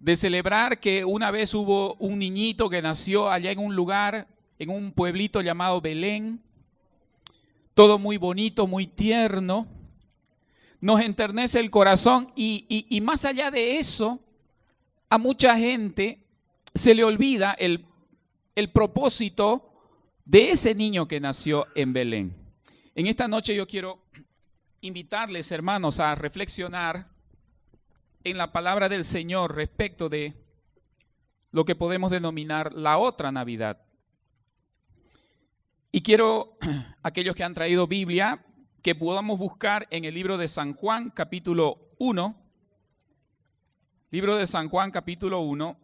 de celebrar que una vez hubo un niñito que nació allá en un lugar, en un pueblito llamado Belén. Todo muy bonito, muy tierno. Nos enternece el corazón y más allá de eso, a mucha gente se le olvida el propósito de ese niño que nació en Belén. En esta noche yo quiero invitarles, hermanos, a reflexionar en la palabra del Señor respecto de lo que podemos denominar la otra Navidad. Y quiero, aquellos que han traído Biblia, que podamos buscar en el libro de San Juan, capítulo 1. Libro de San Juan, capítulo 1.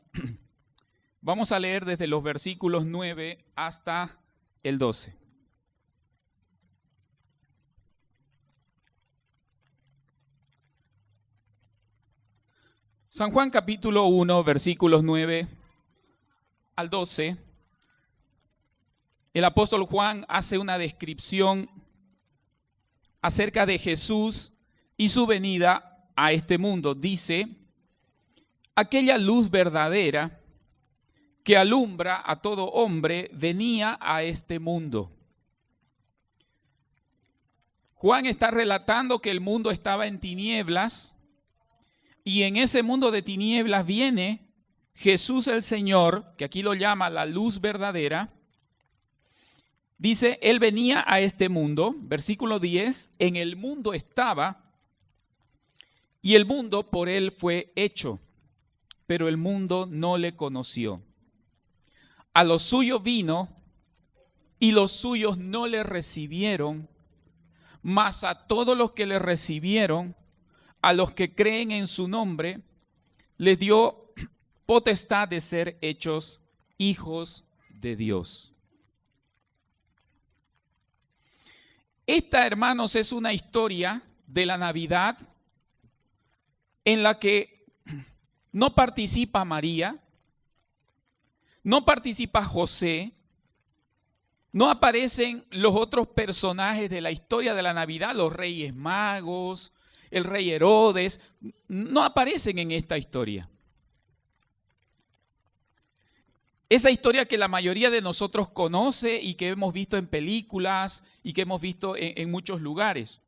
Vamos a leer desde los versículos 9 hasta el 12. San Juan, capítulo 1, versículos 9 al 12. El apóstol Juan hace una descripción acerca de Jesús y su venida a este mundo. Dice: aquella luz verdadera que alumbra a todo hombre venía a este mundo. Juan está relatando que el mundo estaba en tinieblas y en ese mundo de tinieblas viene Jesús el Señor, que aquí lo llama la luz verdadera. Dice, Él venía a este mundo, versículo 10, en el mundo estaba y el mundo por Él fue hecho, pero el mundo no le conoció. A los suyos vino y los suyos no le recibieron, mas a todos los que le recibieron, a los que creen en su nombre, les dio potestad de ser hechos hijos de Dios. Esta, hermanos, es una historia de la Navidad en la que no participa María, no participa José, no aparecen los otros personajes de la historia de la Navidad, los reyes magos, el rey Herodes, no aparecen en esta historia. Esa historia que la mayoría de nosotros conoce y que hemos visto en películas y que hemos visto en muchos lugares.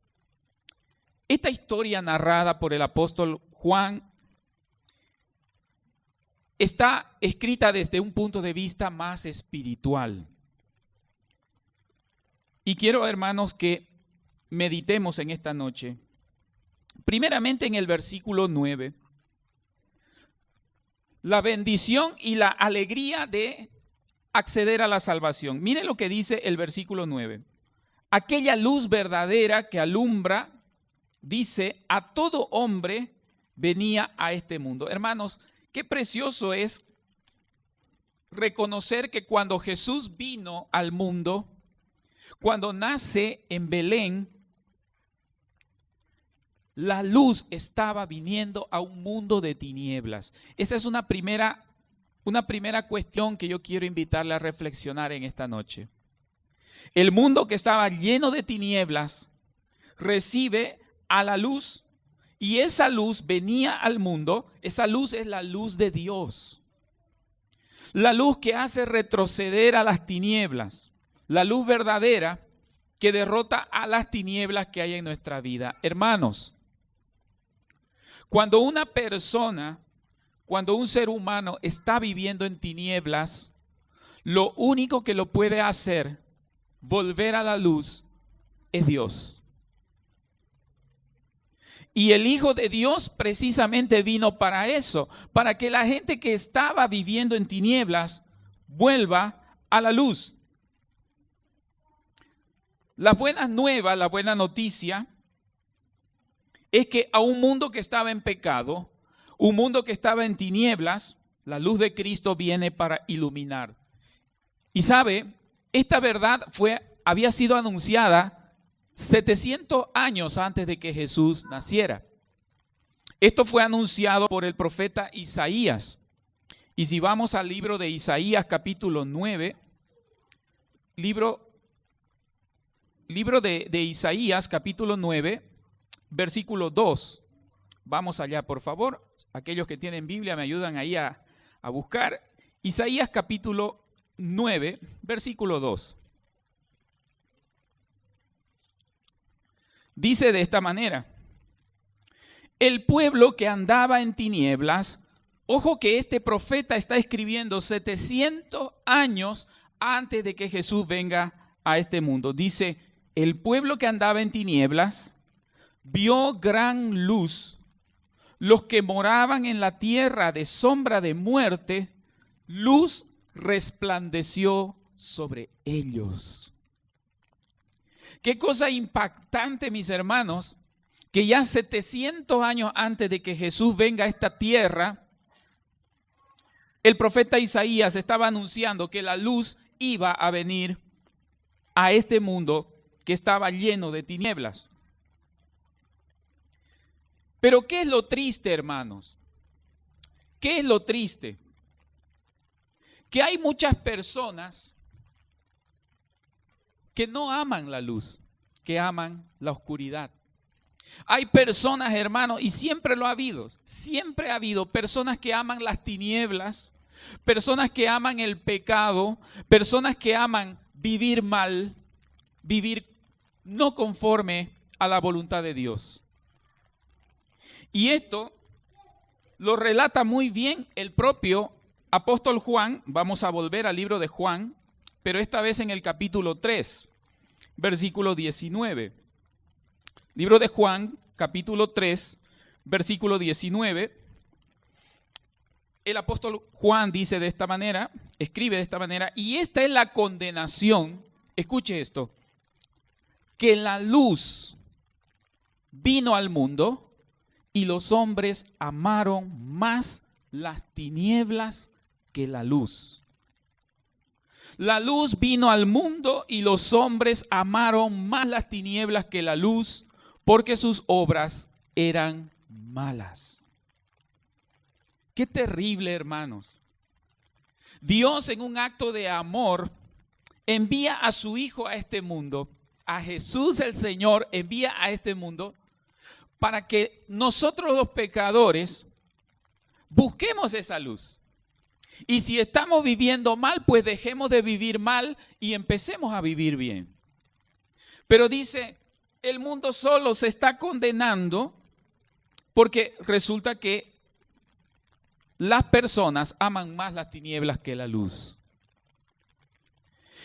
Esta historia narrada por el apóstol Juan está escrita desde un punto de vista más espiritual. Y quiero, hermanos, que meditemos en esta noche. Primeramente en el versículo 9. La bendición y la alegría de acceder a la salvación. Miren lo que dice el versículo 9. Aquella luz verdadera que alumbra, dice, a todo hombre venía a este mundo. Hermanos, qué precioso es reconocer que cuando Jesús vino al mundo, cuando nace en Belén, la luz estaba viniendo a un mundo de tinieblas. Esa es una primera cuestión que yo quiero invitarle a reflexionar en esta noche. El mundo que estaba lleno de tinieblas recibe a la luz y esa luz venía al mundo. Esa luz es la luz de Dios. La luz que hace retroceder a las tinieblas. La luz verdadera que derrota a las tinieblas que hay en nuestra vida. Hermanos, cuando una persona, cuando un ser humano está viviendo en tinieblas, lo único que lo puede hacer volver a la luz es Dios. Y el Hijo de Dios precisamente vino para eso, para que la gente que estaba viviendo en tinieblas vuelva a la luz. La buena nueva, la buena noticia es que a un mundo que estaba en pecado, un mundo que estaba en tinieblas, la luz de Cristo viene para iluminar. Y sabe, esta verdad había sido anunciada 700 años antes de que Jesús naciera. Esto fue anunciado por el profeta Isaías. Y si vamos al libro de Isaías capítulo 9, libro de Isaías capítulo 9, versículo 2. Vamos allá, por favor. aquellos que tienen Biblia me ayudan ahí a buscar. Isaías capítulo 9, versículo 2. Dice de esta manera: el pueblo que andaba en tinieblas, ojo que este profeta está escribiendo 700 años antes de que Jesús venga a este mundo. Dice, el pueblo que andaba en tinieblas vio gran luz. Los que moraban en la tierra de sombra de muerte, luz resplandeció sobre ellos. Qué cosa impactante, mis hermanos, que ya 700 años antes de que Jesús venga a esta tierra, el profeta Isaías estaba anunciando que la luz iba a venir a este mundo que estaba lleno de tinieblas. Pero ¿qué es lo triste, hermanos? ¿Qué es lo triste? Que hay muchas personas que no aman la luz, que aman la oscuridad. Hay personas, hermanos, y siempre lo ha habido, siempre ha habido personas que aman las tinieblas, personas que aman el pecado, personas que aman vivir mal, vivir no conforme a la voluntad de Dios. Y esto lo relata muy bien el propio apóstol Juan. Vamos a volver al libro de Juan, pero esta vez en el capítulo 3, versículo 19. Libro de Juan, capítulo 3, versículo 19. El apóstol Juan dice de esta manera, escribe de esta manera: y esta es la condenación, escuche esto, que la luz vino al mundo y los hombres amaron más las tinieblas que la luz. La luz vino al mundo y los hombres amaron más las tinieblas que la luz, porque sus obras eran malas. Qué terrible, hermanos. Dios, en un acto de amor, envía a su Hijo a este mundo, a Jesús el Señor envía a este mundo para que nosotros los pecadores busquemos esa luz. Y si estamos viviendo mal, pues dejemos de vivir mal y empecemos a vivir bien. Pero dice, el mundo solo se está condenando porque resulta que las personas aman más las tinieblas que la luz.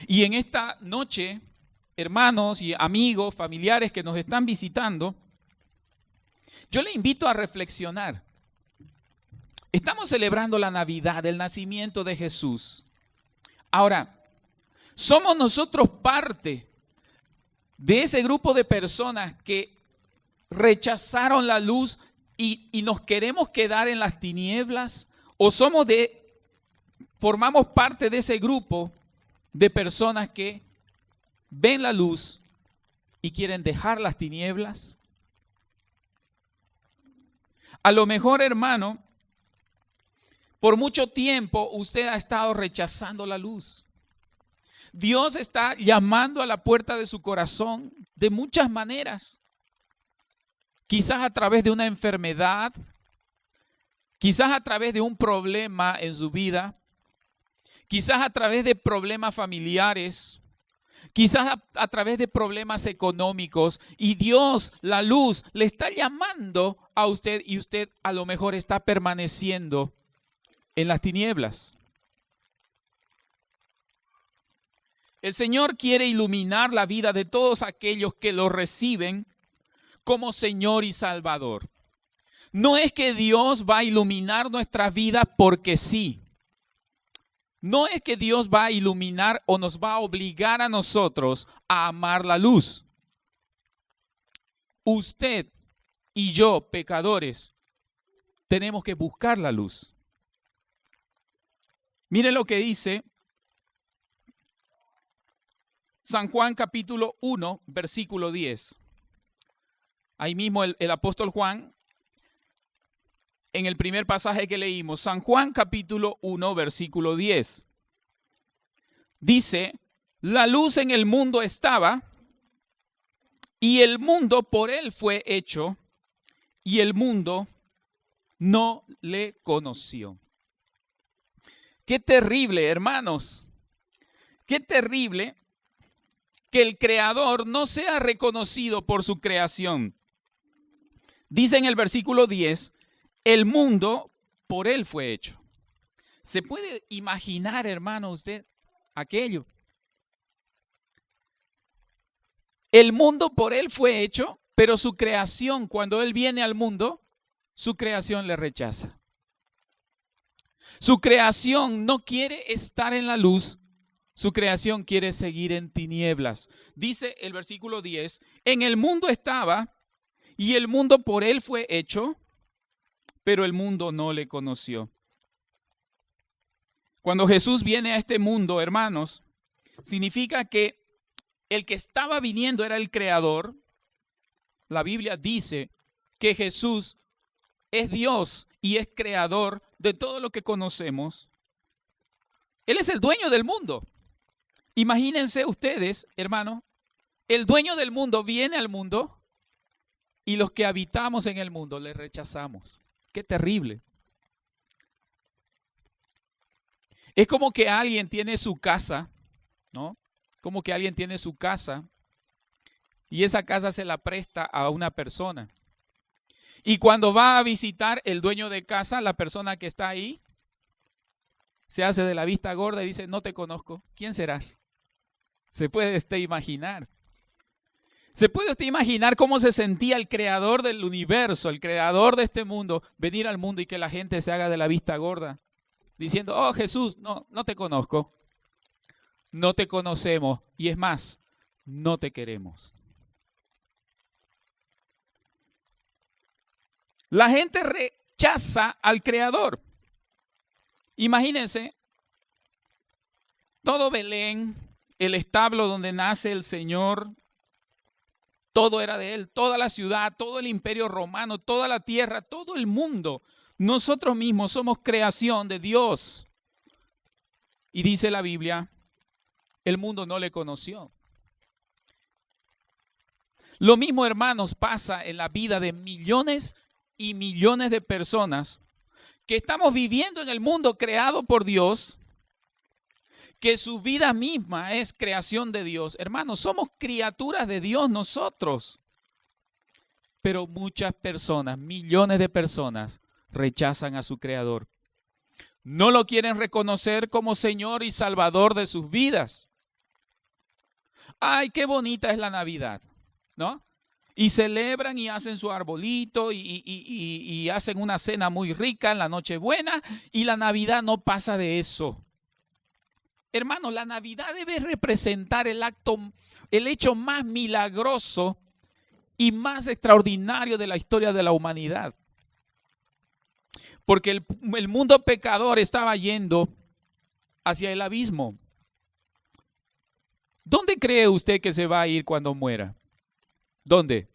Y en esta noche, hermanos y amigos, familiares que nos están visitando, yo le invito a reflexionar. Estamos celebrando la Navidad, el nacimiento de Jesús. Ahora, ¿somos nosotros parte de ese grupo de personas que rechazaron la luz y nos queremos quedar en las tinieblas? ¿O formamos parte de ese grupo de personas que ven la luz y quieren dejar las tinieblas? A lo mejor, hermano, por mucho tiempo usted ha estado rechazando la luz. Dios está llamando a la puerta de su corazón de muchas maneras. Quizás a través de una enfermedad, quizás a través de un problema en su vida, quizás a través de problemas familiares, quizás a través de problemas económicos. Y Dios, la luz, le está llamando a usted y usted a lo mejor está permaneciendo en las tinieblas. El Señor quiere iluminar la vida de todos aquellos que lo reciben como Señor y Salvador. No es que Dios va a iluminar nuestras vidas porque sí. No es que Dios va a iluminar o nos va a obligar a nosotros a amar la luz. Usted y yo, pecadores, tenemos que buscar la luz. Mire lo que dice San Juan capítulo 1, versículo 10. Ahí mismo el apóstol Juan, en el primer pasaje que leímos, San Juan capítulo 1, versículo 10. Dice, la luz en el mundo estaba, y el mundo por él fue hecho, y el mundo no le conoció. Qué terrible, hermanos. Qué terrible que el Creador no sea reconocido por su creación. Dice en el versículo 10, el mundo por Él fue hecho. ¿Se puede imaginar, hermano, usted aquello? El mundo por Él fue hecho, pero su creación, cuando Él viene al mundo, su creación le rechaza. Su creación no quiere estar en la luz, su creación quiere seguir en tinieblas. Dice el versículo 10, en el mundo estaba y el mundo por Él fue hecho, pero el mundo no le conoció. Cuando Jesús viene a este mundo, hermanos, significa que el que estaba viniendo era el Creador. La Biblia dice que Jesús es Dios y es creador de todo lo que conocemos. Él es el dueño del mundo. Imagínense ustedes, hermano, el dueño del mundo viene al mundo y los que habitamos en el mundo le rechazamos. Qué terrible. Es como que alguien tiene su casa, ¿no? Como que alguien tiene su casa y esa casa se la presta a una persona. Y cuando va a visitar el dueño de casa, la persona que está ahí, se hace de la vista gorda y dice, no te conozco, ¿quién serás? Se puede usted imaginar. ¿Se puede usted imaginar cómo se sentía el creador del universo, el creador de este mundo, venir al mundo y que la gente se haga de la vista gorda? Diciendo, oh Jesús, no te conozco, no te conocemos y es más, no te queremos. La gente rechaza al Creador. Imagínense, todo Belén, el establo donde nace el Señor, todo era de Él, toda la ciudad, todo el imperio romano, toda la tierra, todo el mundo. Nosotros mismos somos creación de Dios. Y dice la Biblia, el mundo no le conoció. Lo mismo, hermanos, pasa en la vida de millones y millones de personas que estamos viviendo en el mundo creado por Dios, que su vida misma es creación de Dios. Hermanos, somos criaturas de Dios nosotros. Pero muchas personas, millones de personas, rechazan a su Creador. No lo quieren reconocer como Señor y Salvador de sus vidas. Ay, qué bonita es la Navidad, ¿no? Y celebran y hacen su arbolito y hacen una cena muy rica en la Nochebuena y la Navidad no pasa de eso. Hermano, la Navidad debe representar el hecho más milagroso y más extraordinario de la historia de la humanidad. Porque el mundo pecador estaba yendo hacia el abismo. ¿Dónde cree usted que se va a ir cuando muera? ¿Dónde?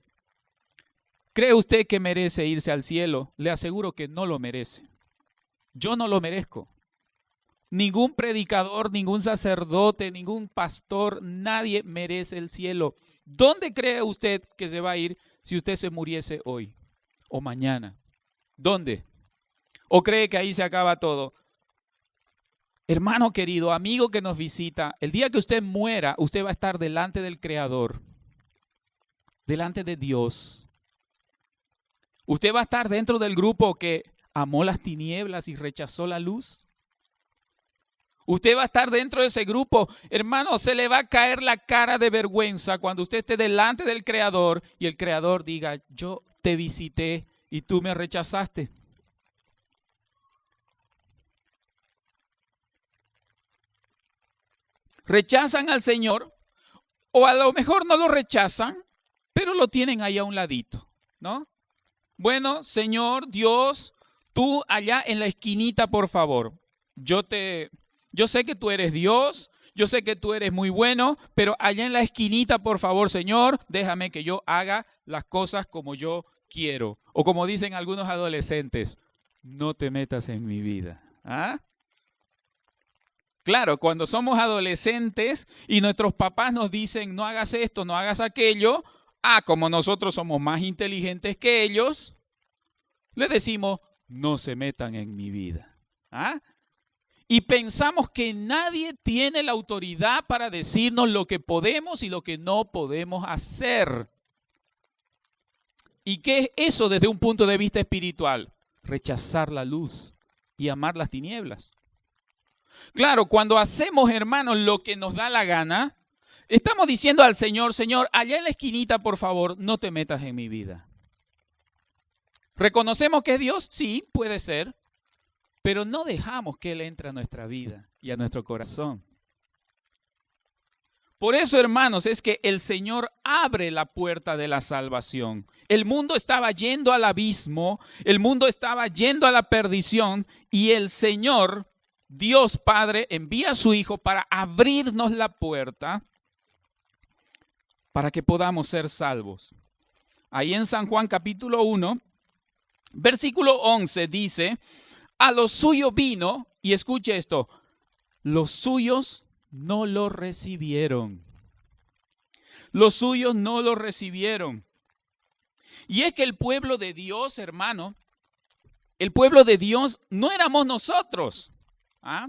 ¿Cree usted que merece irse al cielo? Le aseguro que no lo merece. Yo no lo merezco. Ningún predicador, ningún sacerdote, ningún pastor, nadie merece el cielo. ¿Dónde cree usted que se va a ir si usted se muriese hoy o mañana? ¿Dónde? ¿O cree que ahí se acaba todo? Hermano querido, amigo que nos visita, el día que usted muera, usted va a estar delante del Creador, delante de Dios. Usted va a estar dentro del grupo que amó las tinieblas y rechazó la luz. Usted va a estar dentro de ese grupo. Hermano, se le va a caer la cara de vergüenza cuando usted esté delante del Creador y el Creador diga, yo te visité y tú me rechazaste. Rechazan al Señor, o a lo mejor no lo rechazan, pero lo tienen ahí a un ladito, ¿no? Bueno, Señor, Dios, tú allá en la esquinita, por favor. Yo sé que tú eres Dios, yo sé que tú eres muy bueno, pero allá en la esquinita, por favor, Señor, déjame que yo haga las cosas como yo quiero. O como dicen algunos adolescentes, no te metas en mi vida. ¿Ah? Claro, cuando somos adolescentes y nuestros papás nos dicen no hagas esto, no hagas aquello, como nosotros somos más inteligentes que ellos, les decimos no se metan en mi vida. ¿Ah? Y pensamos que nadie tiene la autoridad para decirnos lo que podemos y lo que no podemos hacer. ¿Y qué es eso desde un punto de vista espiritual? Rechazar la luz y amar las tinieblas. Claro, cuando hacemos, hermanos, lo que nos da la gana, estamos diciendo al Señor, Señor, allá en la esquinita, por favor, no te metas en mi vida. ¿Reconocemos que es Dios? Sí, puede ser. Pero no dejamos que Él entre a nuestra vida y a nuestro corazón. Por eso, hermanos, es que el Señor abre la puerta de la salvación. El mundo estaba yendo al abismo, el mundo estaba yendo a la perdición y el Señor, Dios Padre, envía a su Hijo para abrirnos la puerta para que podamos ser salvos. Ahí en San Juan capítulo 1, versículo 11 dice, a los suyos vino, y escuche esto, los suyos no lo recibieron. Los suyos no lo recibieron. Y es que el pueblo de Dios, hermano, el pueblo de Dios no éramos nosotros. ¿Ah?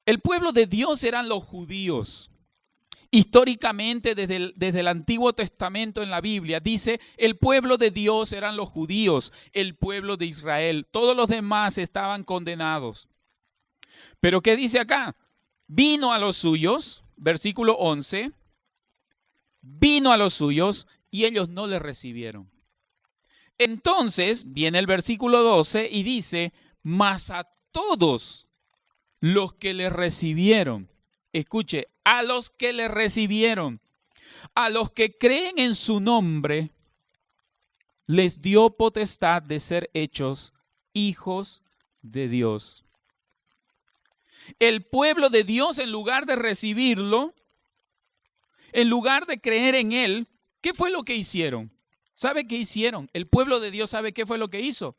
El pueblo de Dios eran los judíos. Históricamente, desde el Antiguo Testamento en la Biblia, dice, el pueblo de Dios eran los judíos, el pueblo de Israel. Todos los demás estaban condenados. Pero ¿qué dice acá? Vino a los suyos, versículo 11, vino a los suyos y ellos no le recibieron. Entonces viene el versículo 12 y dice, mas a todos los que le recibieron, escuche, a los que le recibieron, a los que creen en su nombre, les dio potestad de ser hechos hijos de Dios. El pueblo de Dios, en lugar de recibirlo, en lugar de creer en Él, ¿qué fue lo que hicieron? ¿Sabe qué hicieron? El pueblo de Dios, ¿sabe qué fue lo que hizo?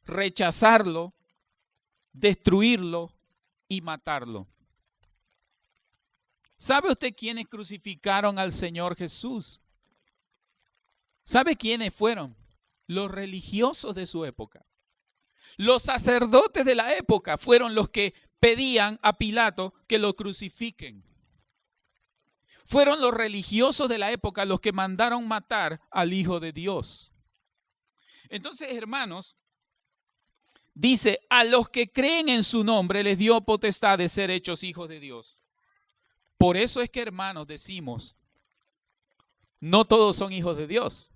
Rechazarlo, destruirlo y matarlo. ¿Sabe usted quiénes crucificaron al Señor Jesús? ¿Sabe quiénes fueron? Los religiosos de su época. Los sacerdotes de la época fueron los que pedían a Pilato que lo crucifiquen. Fueron los religiosos de la época los que mandaron matar al Hijo de Dios. Entonces, hermanos, dice, a los que creen en su nombre les dio potestad de ser hechos hijos de Dios. Por eso es que, hermanos, decimos, no todos son hijos de Dios.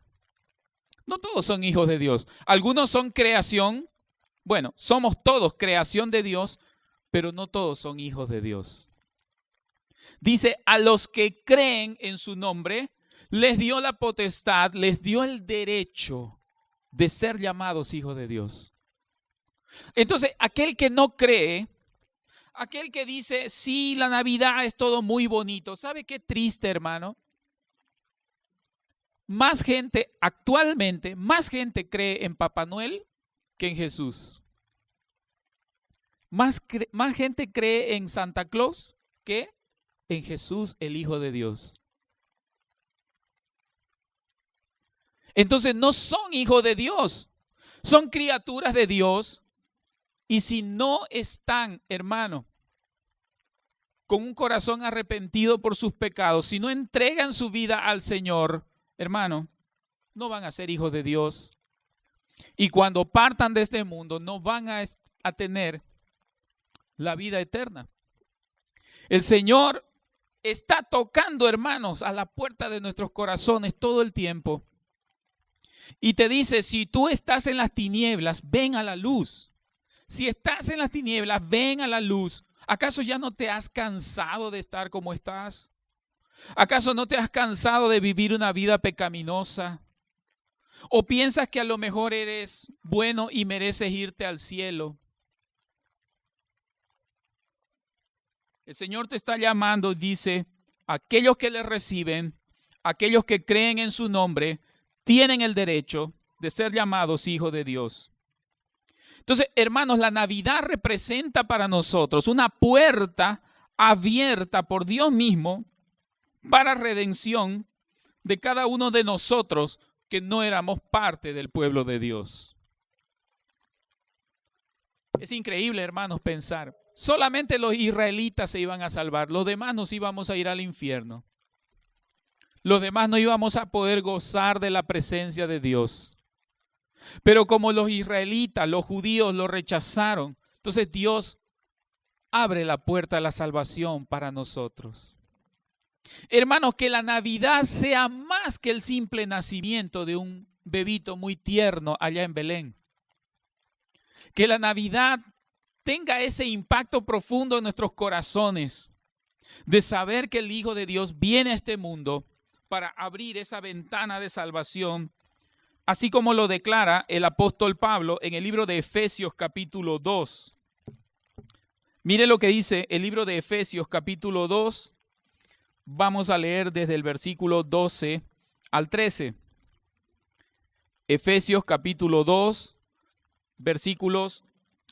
No todos son hijos de Dios. Algunos son creación. Bueno, somos todos creación de Dios, pero no todos son hijos de Dios. Dice, a los que creen en su nombre, les dio la potestad, les dio el derecho de ser llamados hijos de Dios. Entonces, aquel que no cree, aquel que dice, sí, la Navidad es todo muy bonito. ¿Sabe qué triste, hermano? Más gente, actualmente, más gente cree en Papá Noel que en Jesús. Más gente cree en Santa Claus que en Jesús, el Hijo de Dios. Entonces no son hijos de Dios, son criaturas de Dios. Y si no están, hermano, con un corazón arrepentido por sus pecados, si no entregan su vida al Señor, hermano, no van a ser hijos de Dios. Y cuando partan de este mundo, no van a tener la vida eterna. El Señor está tocando, hermanos, a la puerta de nuestros corazones todo el tiempo. Y te dice, si tú estás en las tinieblas, ven a la luz. Si estás en las tinieblas, ven a la luz. ¿Acaso ya no te has cansado de estar como estás? ¿Acaso no te has cansado de vivir una vida pecaminosa? ¿O piensas que a lo mejor eres bueno y mereces irte al cielo? El Señor te está llamando y dice, aquellos que le reciben, aquellos que creen en su nombre, tienen el derecho de ser llamados hijos de Dios. Entonces, hermanos, la Navidad representa para nosotros una puerta abierta por Dios mismo para redención de cada uno de nosotros que no éramos parte del pueblo de Dios. Es increíble, hermanos, pensar. Solamente los israelitas se iban a salvar. Los demás nos íbamos a ir al infierno. Los demás no íbamos a poder gozar de la presencia de Dios. Pero como los israelitas, los judíos lo rechazaron, entonces Dios abre la puerta a la salvación para nosotros. Hermanos, que la Navidad sea más que el simple nacimiento de un bebito muy tierno allá en Belén. Que la Navidad tenga ese impacto profundo en nuestros corazones de saber que el Hijo de Dios viene a este mundo para abrir esa ventana de salvación, así como lo declara el apóstol Pablo en el libro de Efesios capítulo 2. Mire lo que dice el libro de Efesios capítulo 2. Vamos a leer desde el versículo 12 al 13. Efesios capítulo 2, versículos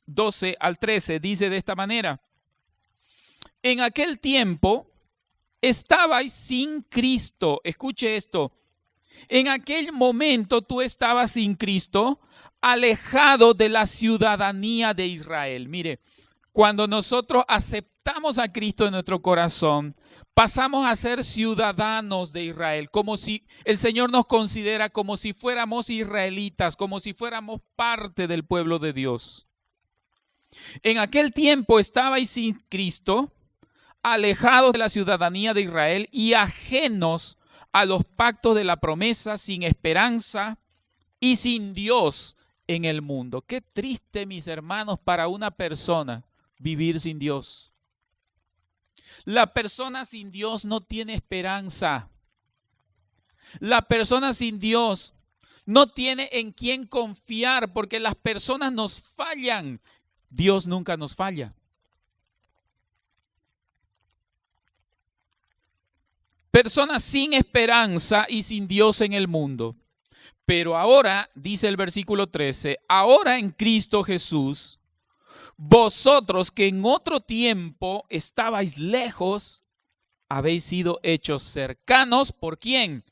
12 al 13, dice de esta manera: en aquel tiempo estabais sin Cristo. Escuche esto. En aquel momento tú estabas sin Cristo, alejado de la ciudadanía de Israel. Mire, cuando nosotros aceptamos a Cristo en nuestro corazón, pasamos a ser ciudadanos de Israel, como si el Señor nos considera como si fuéramos israelitas, como si fuéramos parte del pueblo de Dios. En aquel tiempo estabais sin Cristo, alejados de la ciudadanía de Israel y ajenos a los pactos de la promesa, sin esperanza y sin Dios en el mundo. Qué triste, mis hermanos, para una persona vivir sin Dios. La persona sin Dios no tiene esperanza. La persona sin Dios no tiene en quién confiar, porque las personas nos fallan. Dios nunca nos falla. Personas sin esperanza y sin Dios en el mundo. Pero ahora, dice el versículo 13, ahora en Cristo Jesús, vosotros que en otro tiempo estabais lejos, habéis sido hechos cercanos. ¿Por quién?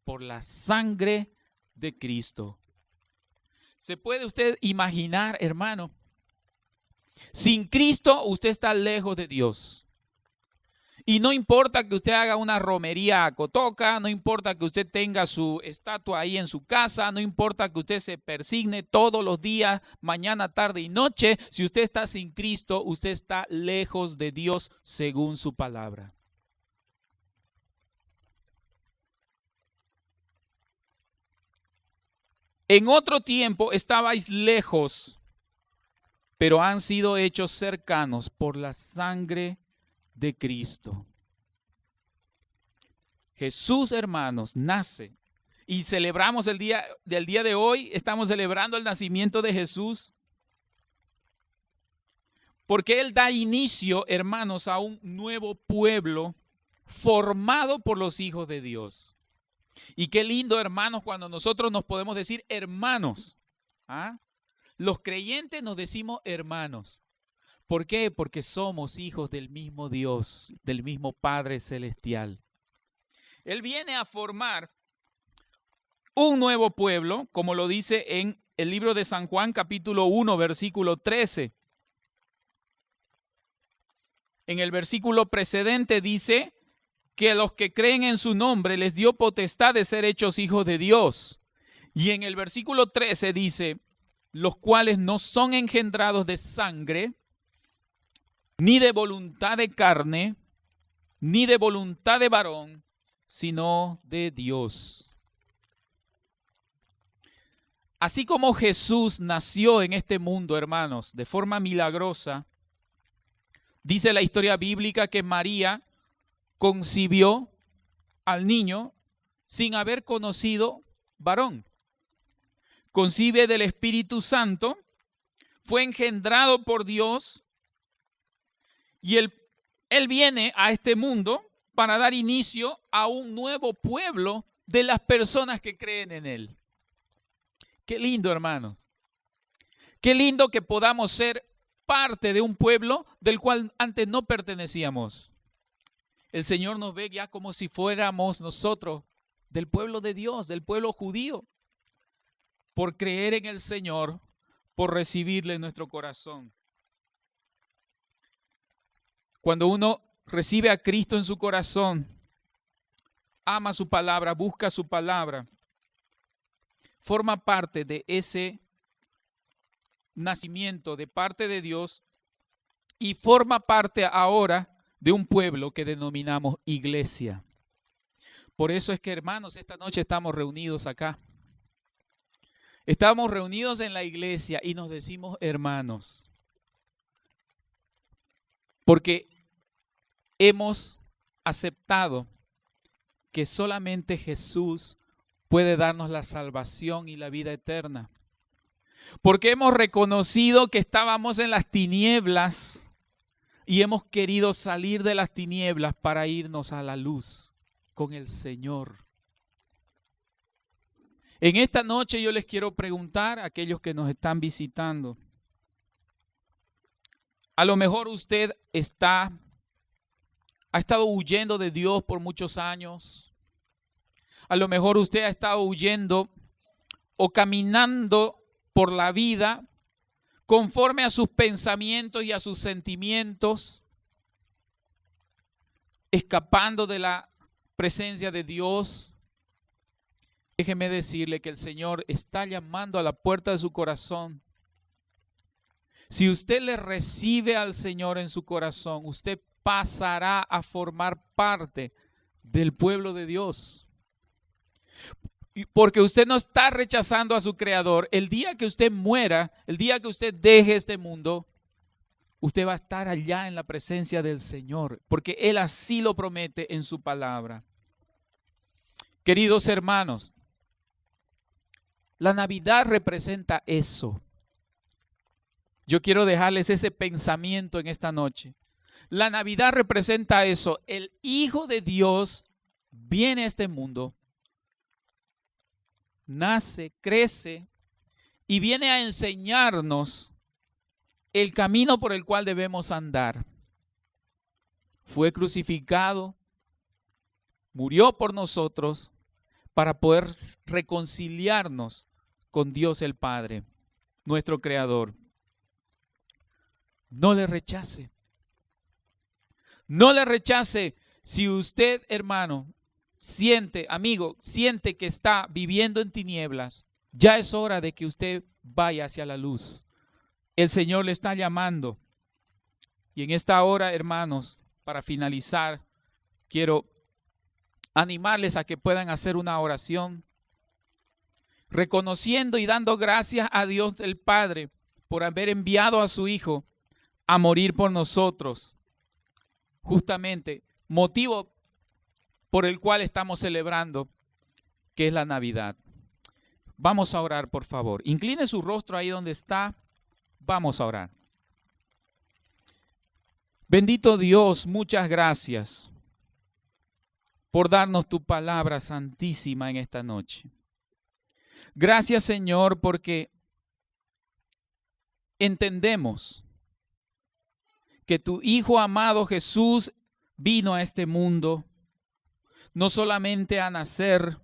Por la sangre de Cristo. ¿Se puede usted imaginar, hermano? Sin Cristo usted está lejos de Dios. Y no importa que usted haga una romería a Cotoca, no importa que usted tenga su estatua ahí en su casa, no importa que usted se persigne todos los días, mañana, tarde y noche, si usted está sin Cristo, usted está lejos de Dios según su palabra. En otro tiempo estabais lejos, pero han sido hechos cercanos por la sangre de Cristo. Jesús, hermanos, nace y celebramos el día de hoy, estamos celebrando el nacimiento de Jesús, porque Él da inicio, hermanos, a un nuevo pueblo formado por los hijos de Dios. Y qué lindo, hermanos, cuando nosotros nos podemos decir hermanos. ¿Ah? Los creyentes nos decimos hermanos. ¿Por qué? Porque somos hijos del mismo Dios, del mismo Padre Celestial. Él viene a formar un nuevo pueblo, como lo dice en el libro de San Juan, capítulo 1, versículo 13. En el versículo precedente dice que a los que creen en su nombre les dio potestad de ser hechos hijos de Dios. Y en el versículo 13 dice, los cuales no son engendrados de sangre, ni de voluntad de carne, ni de voluntad de varón, sino de Dios. Así como Jesús nació en este mundo, hermanos, de forma milagrosa, dice la historia bíblica que María concibió al niño sin haber conocido varón. Concibe del Espíritu Santo, fue engendrado por Dios y él viene a este mundo para dar inicio a un nuevo pueblo de las personas que creen en Él. Qué lindo, hermanos. Qué lindo que podamos ser parte de un pueblo del cual antes no pertenecíamos. El Señor nos ve ya como si fuéramos nosotros del pueblo de Dios, del pueblo judío, por creer en el Señor, por recibirle en nuestro corazón. Cuando uno recibe a Cristo en su corazón, ama su palabra, busca su palabra, forma parte de ese nacimiento de parte de Dios y forma parte ahora de un pueblo que denominamos iglesia. Por eso es que, hermanos, esta noche estamos reunidos acá. Estamos reunidos en la iglesia y nos decimos hermanos. Porque hemos aceptado que solamente Jesús puede darnos la salvación y la vida eterna. Porque hemos reconocido que estábamos en las tinieblas y hemos querido salir de las tinieblas para irnos a la luz con el Señor. En esta noche yo les quiero preguntar a aquellos que nos están visitando. A lo mejor usted ha estado huyendo de Dios por muchos años. A lo mejor usted ha estado huyendo o caminando por la vida conforme a sus pensamientos y a sus sentimientos, escapando de la presencia de Dios. Déjeme decirle que el Señor está llamando a la puerta de su corazón. Si usted le recibe al Señor en su corazón, usted pasará a formar parte del pueblo de Dios. Porque usted no está rechazando a su Creador. El día que usted muera, el día que usted deje este mundo, usted va a estar allá en la presencia del Señor, porque Él así lo promete en su palabra. Queridos hermanos, la Navidad representa eso. Yo quiero dejarles ese pensamiento en esta noche. La Navidad representa eso. El Hijo de Dios viene a este mundo, nace, crece y viene a enseñarnos el camino por el cual debemos andar. Fue crucificado, murió por nosotros para poder reconciliarnos con Dios el Padre, nuestro Creador. No le rechace. No le rechace. Si usted, hermano, amigo, siente que está viviendo en tinieblas, ya es hora de que usted vaya hacia la luz. El Señor le está llamando. Y en esta hora, hermanos, para finalizar, quiero animarles a que puedan hacer una oración, reconociendo y dando gracias a Dios el Padre por haber enviado a su Hijo a morir por nosotros. Justamente, motivo por el cual estamos celebrando, que es la Navidad. Vamos a orar, por favor. Incline su rostro ahí donde está. Vamos a orar. Bendito Dios, muchas gracias por darnos tu palabra santísima en esta noche. Gracias, Señor, porque entendemos que tu Hijo amado Jesús vino a este mundo no solamente a nacer,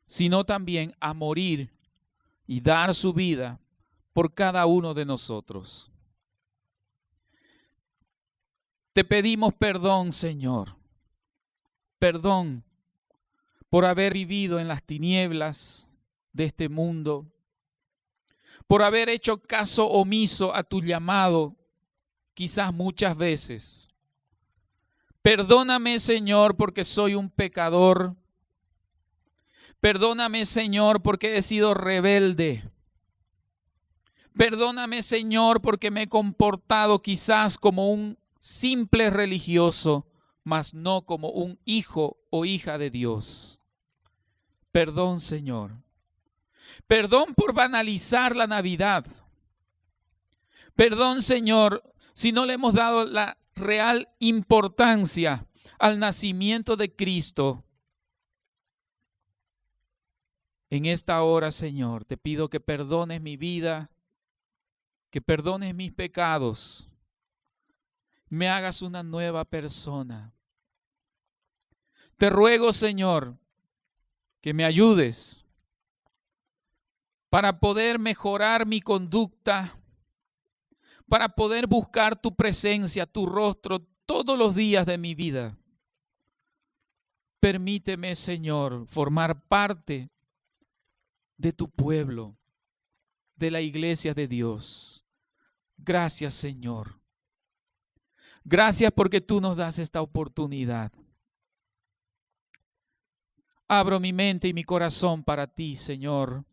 sino también a morir y dar su vida por cada uno de nosotros. Te pedimos perdón, Señor, perdón por haber vivido en las tinieblas de este mundo, por haber hecho caso omiso a tu llamado, quizás muchas veces. Perdóname, Señor, porque soy un pecador. Perdóname, Señor, porque he sido rebelde. Perdóname, Señor, porque me he comportado quizás como un simple religioso, mas no como un hijo o hija de Dios. Perdón, Señor. Perdón por banalizar la Navidad. Perdón, Señor, si no le hemos dado la real importancia al nacimiento de Cristo. En esta hora, Señor, te pido que perdones mi vida, que perdones mis pecados, me hagas una nueva persona. Te ruego, Señor, que me ayudes para poder mejorar mi conducta, para poder buscar tu presencia, tu rostro todos los días de mi vida. Permíteme, Señor, formar parte de tu pueblo, de la iglesia de Dios. Gracias, Señor. Gracias porque tú nos das esta oportunidad. Abro mi mente y mi corazón para ti, Señor.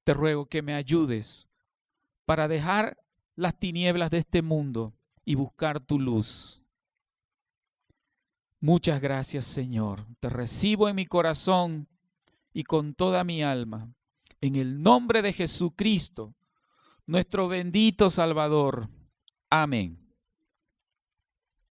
Te ruego que me ayudes para dejar las tinieblas de este mundo y buscar tu luz. Muchas gracias, Señor. Te recibo en mi corazón y con toda mi alma. En el nombre de Jesucristo, nuestro bendito Salvador. Amén.